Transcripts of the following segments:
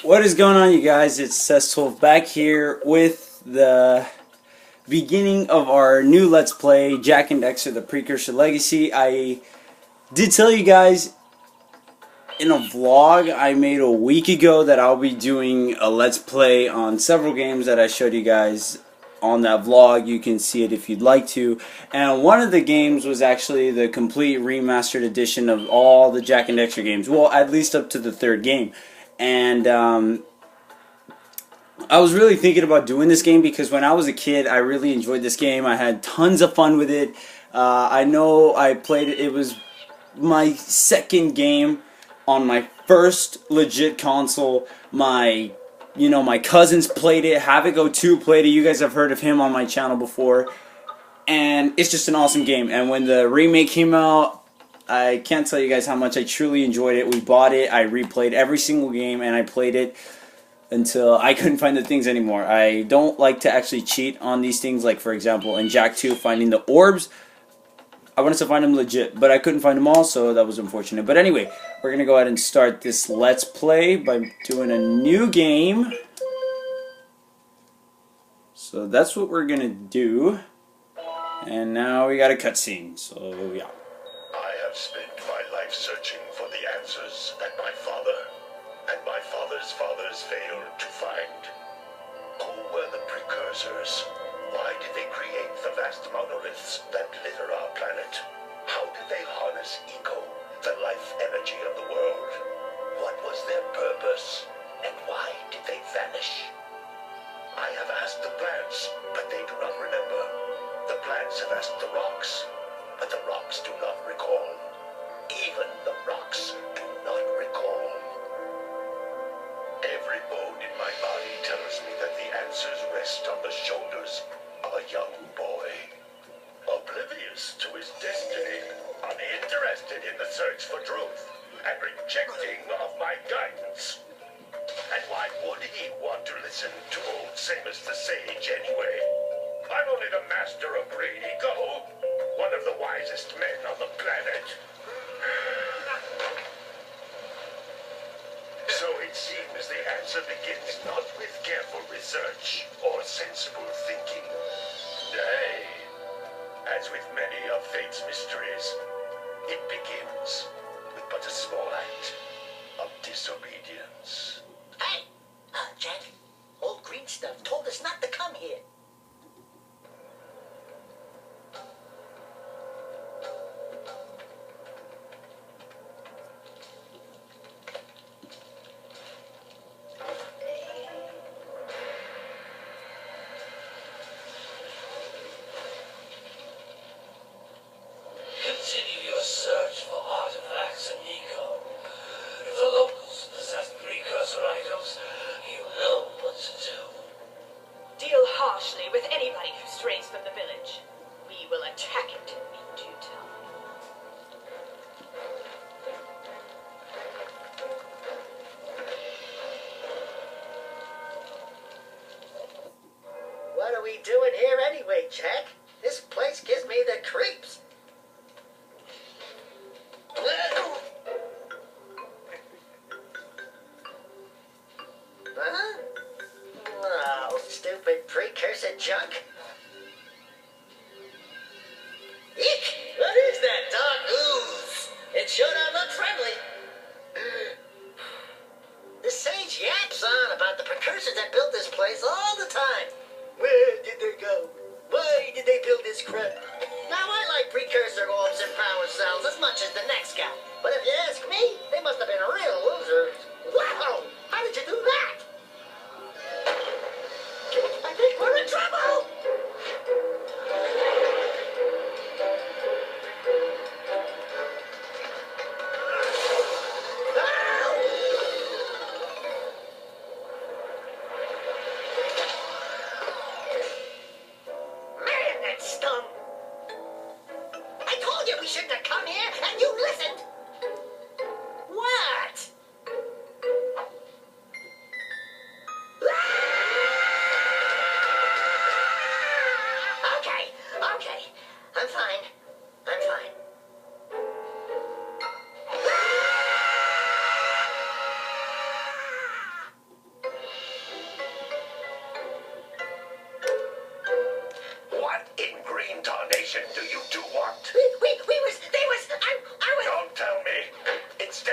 What is going on, you guys? It's Cess12 back here with the beginning of our new Let's Play, Jak and Daxter, the Precursor Legacy. I did tell you guys in a vlog I made a week ago that I'll be doing a Let's Play on several games that I showed you guys on that vlog. You can see it if you'd like to. And one of the games was actually the complete remastered edition of all the Jak and Daxter games. Well, at least up to the third game. And I was really thinking about doing this game because when I was a kid, I really enjoyed this game. I had tons of fun with it. I know I played it. It was my second game on my first legit console. My cousins played it. Havoc02 played it. You guys have heard of him on my channel before. And it's just an awesome game. And when the remake came out, I can't tell you guys how much I truly enjoyed it. We bought it, I replayed every single game, and I played it until I couldn't find the things anymore. I don't like to actually cheat on these things, like for example in Jak 2 finding the orbs. I wanted to find them legit, but I couldn't find them all, so that was unfortunate. But anyway, we're going to go ahead and start this Let's Play by doing a new game. So that's what we're going to do. And now we got a cutscene, so yeah. I have spent my life searching for the answers that my father and my father's fathers failed to find. Who were the Precursors? Why did they create the vast monoliths that litter our planet? How did they harness eco, the life energy of the world? What was their purpose? And why did they vanish? I have asked the plants, but they do not remember. The plants have asked the rocks, but the rocks do not recall. Even the rocks do not recall. Every bone in my body tells me that the answers rest on the shoulders of a young boy. Oblivious to his destiny, uninterested in the search for truth, and rejecting of my guidance. And why would he want to listen to old Samus the Sage anyway? I'm only the master of great ego, one of the wisest men on the planet. So it seems the answer begins not with careful research or sensible thinking. Nay, as with many of fate's mysteries, it begins with but a small act of disobedience. Hey! Jack, old green stuff told us not to come here. Continue your search for artifacts and eco. If the locals possess precursor items, you know what to do. Deal harshly with anybody who strays from the village. We will attack it in due time. What are we doing here anyway, Jack? This place gives me the creeps. Huh? Oh, stupid precursor junk. Eek! What is that dark ooze? It sure don't look friendly. The sage yaps on about the precursors that built this place all the time. Where did they go? Why did they build this crap? Now, I like precursor orbs and power cells as much as the next guy. But if you ask me, they must have been real losers. Wow! How did you do that? I think we're in trouble! Man, that stung!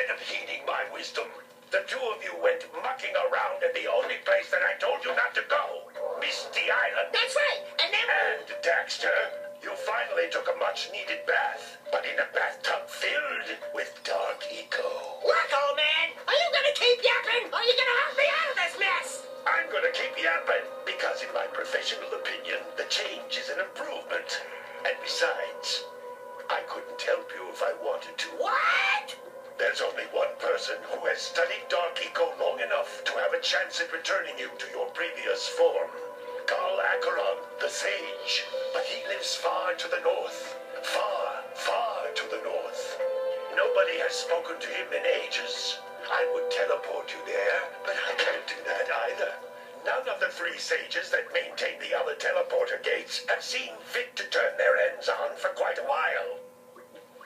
Instead of heeding my wisdom, the two of you went mucking around in the only place that I told you not to go, Misty Island. That's right. And then... And, Daxter, you finally took a much-needed bath, but in a bathtub filled with dark eco. Look, old man, are you gonna keep yapping, or are you gonna help me out of this mess? I'm gonna keep yapping, because in my professional opinion, the change is an improvement. And besides, I couldn't help you if I wanted to. What? There's only one person who has studied Dark Eco long enough to have a chance at returning you to your previous form. Karl Acheron, the Sage. But he lives far to the north. Far, far to the north. Nobody has spoken to him in ages. I would teleport you there, but I can't do that either. None of the three sages that maintain the other teleporter gates have seen fit to turn their ends on for quite a while.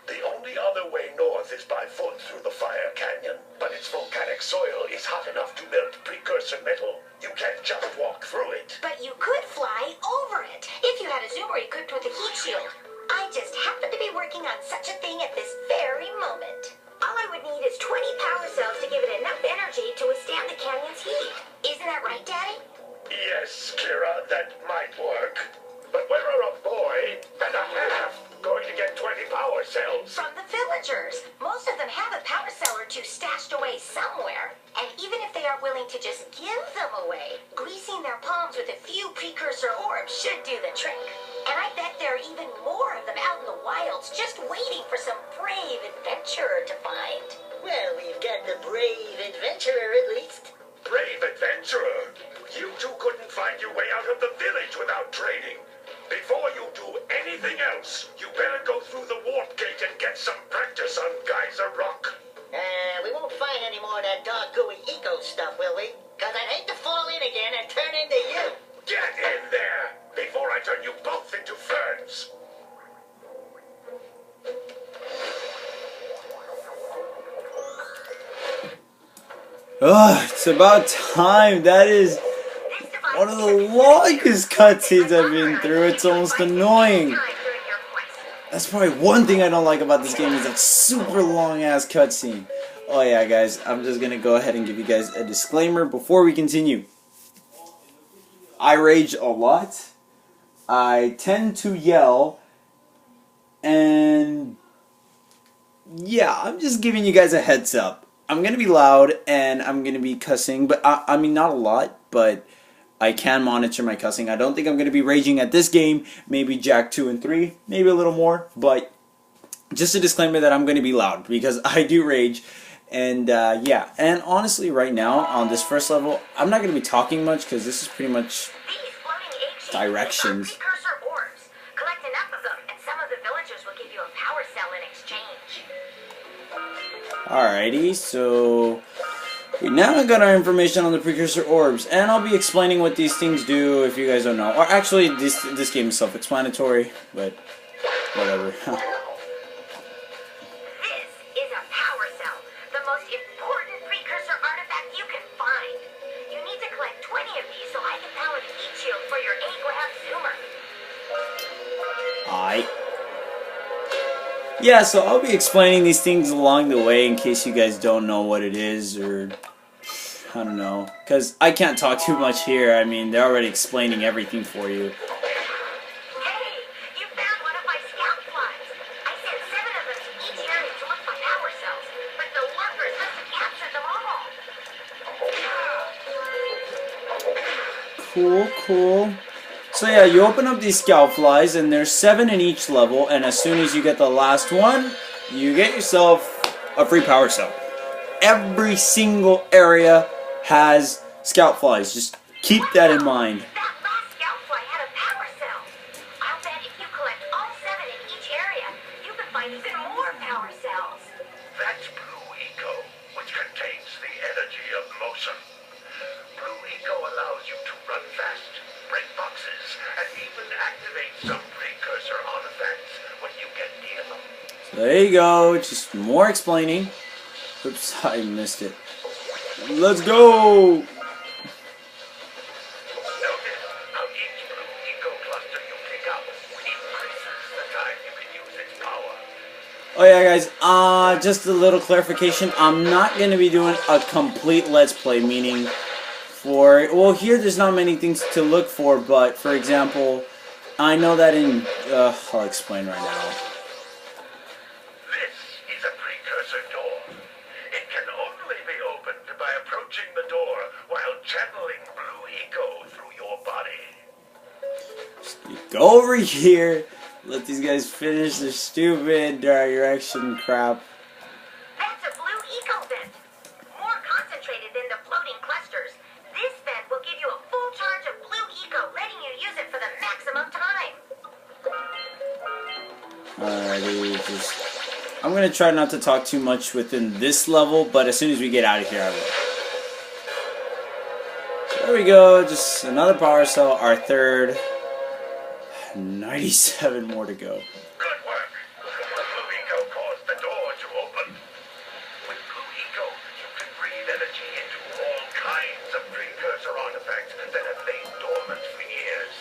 The only other way north is by foot through the Fire Canyon, but its volcanic soil is hot enough to melt precursor metal. You can't just walk through it. But you could fly over it if you had a zoomer equipped with a heat shield. I just happen to be working on such a thing at this very moment. All I would need is 20 power cells to give it enough energy to withstand the canyon's heat. Isn't that right, Daddy? Yes, Kira, that might work. But where are a boy and a half going to get 20 power cells? From the villagers. Most of them have a power cell or two stashed away somewhere. And even if they aren't willing to just give them away, greasing their palms with a few precursor orbs should do the trick. And I bet there are even more of them out in the wilds just waiting for some brave adventurer to find. Well, we've got the brave adventurer at least. Brave adventurer! You two couldn't find your way out of the village without training. Before you do anything else, you better go through the warp gate and get some practice on Geyser Rock. We won't find any more of that dark gooey eco stuff, will we? Cause I'd hate to fall in again and turn into you. Get in there before I turn you both into ferns. It's about time. That is one of the longest cutscenes I've been through. It's almost annoying. That's probably one thing I don't like about this game is that super long ass cutscene. Oh yeah, guys, I'm just gonna go ahead and give you guys a disclaimer before we continue. I rage a lot. I tend to yell, and yeah, I'm just giving you guys a heads up. I'm gonna be loud and I'm gonna be cussing, but I mean not a lot, but I can monitor my cussing. I don't think I'm gonna be raging at this game. Maybe Jak 2 and 3, maybe a little more, but just a disclaimer that I'm gonna be loud because I do rage. And yeah, and honestly, right now on this first level, I'm not gonna be talking much because this is pretty much directions. Precursor orbs. Collect enough of them, and some of the villagers will give you a power cell in exchange. Alrighty, so we now got our information on the precursor orbs, and I'll be explaining what these things do if you guys don't know. Or actually, this game is self-explanatory, but whatever. This is a power cell, the most important precursor artifact you can find. You need to collect 20 of these so I can power the heat shield for your A-graph zoomer. Yeah, so I'll be explaining these things along the way in case you guys don't know what it is, or I don't know, because I can't talk too much here. I mean, they're already explaining everything for you. Hey, you found one of my scout flies. I sent 7 of them to each area to look for power cells, but the workers must have captured them all. Cool, cool. So yeah, you open up these scout flies, and there's 7 in each level, and as soon as you get the last one, you get yourself a free power cell. Every single area has scout flies. Just keep that in mind. That last scout fly had a power cell. I'll bet if you collect all 7 in each area, you can find even more power cells. That's Blue Eco, which contains the energy of motion. Blue Eco allows you to run fast, break boxes, and even activate some precursor artifacts when you get near them. So there you go. Just more explaining. Oops, I missed it. Let's go! Notice how each Blue Eco cluster you pick up increases the time you can use its power. Oh yeah, guys, just a little clarification. I'm not going to be doing a complete Let's Play, meaning well, here there's not many things to look for, but, for example, I know that in, I'll explain right now. This is a precursor door. It can only be opened by approaching the door while channeling blue eco through your body. Go over here, let these guys finish their stupid direction crap. That's a blue eco vent. More concentrated than the floating clusters. This vent will give you a full charge of blue eco, letting you use it for the maximum time. Alrighty, I'm gonna try not to talk too much within this level, but as soon as we get out of here, I will. There we go, just another power cell, our third. 97 more to go. Good work. Blue eco caused the door to open. With blue eco, you can breathe energy into all kinds of precursor artifacts that have lain dormant for years.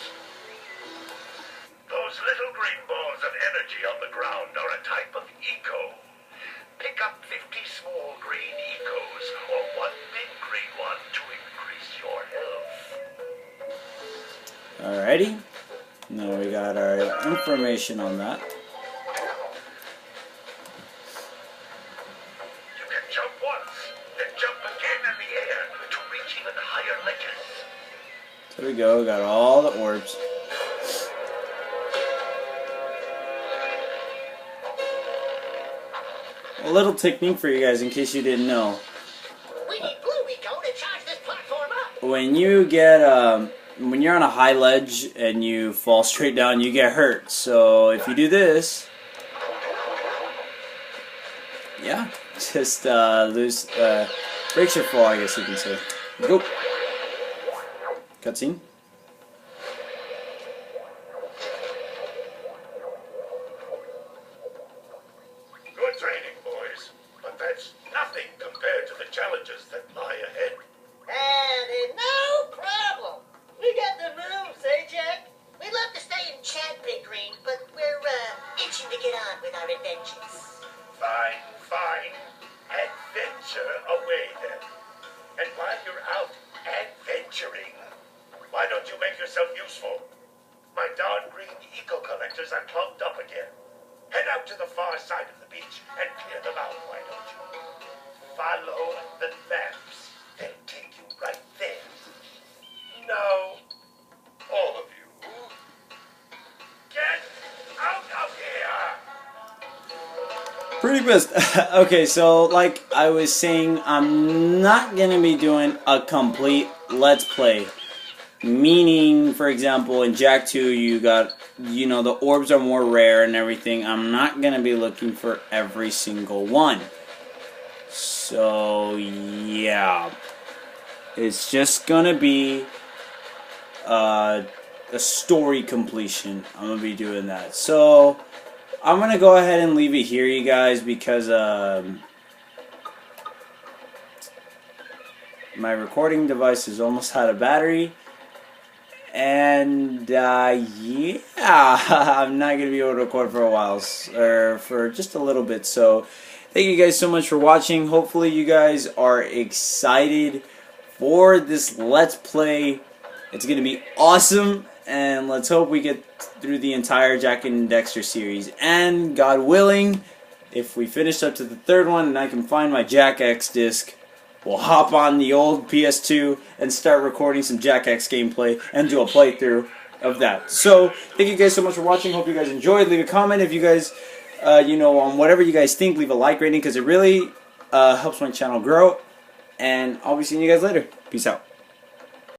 Those little green balls of energy on the ground are a type of eco. Pick up 50 small green ecos or one big green one to increase your health. Alrighty. Now we got our information on that. You can jump once, then jump again in the air to reach even higher ledges. There we go, got all the orbs. A little technique for you guys in case you didn't know. We need blue eco to charge this platform up. When you get when you're on a high ledge and you fall straight down, you get hurt. So if you do this, yeah, just breaks your fall, I guess you can say. Go. Cutscene. Good training, boys, but that's nothing compared to the challenges that lie ahead. And no problem. We got the moves, eh, Jack? We'd love to stay and chat, Big Green, but we're itching to get on with our adventures. Fine, fine. Adventure away then. And while you're out adventuring, why don't you make yourself useful? My darn green eco collectors are clogged up again. Head out to the far side of the beach and clear them out, why don't you? Follow the maps. They'll take you right there. Now, all of you, get out of here! Pretty pissed. Okay, so like I was saying, I'm not gonna be doing a complete Let's Play. Meaning, for example, in Jak 2, you got, you know, the orbs are more rare and everything. I'm not gonna be looking for every single one. So, yeah. It's just gonna be a story completion. I'm gonna be doing that. So, I'm gonna go ahead and leave it here, you guys, because my recording device is almost out of battery. And yeah, I'm not gonna be able to record for a while, or for just a little bit. So, thank you guys so much for watching. Hopefully, you guys are excited for this Let's Play. It's gonna be awesome, and let's hope we get through the entire Jak and Daxter series. And God willing, if we finish up to the third one and I can find my Jak X disc, we'll hop on the old PS2 and start recording some Jak X gameplay and do a playthrough of that. So, thank you guys so much for watching. Hope you guys enjoyed. Leave a comment if you guys, you know, on whatever you guys think. Leave a like rating because it really helps my channel grow. And I'll be seeing you guys later. Peace out.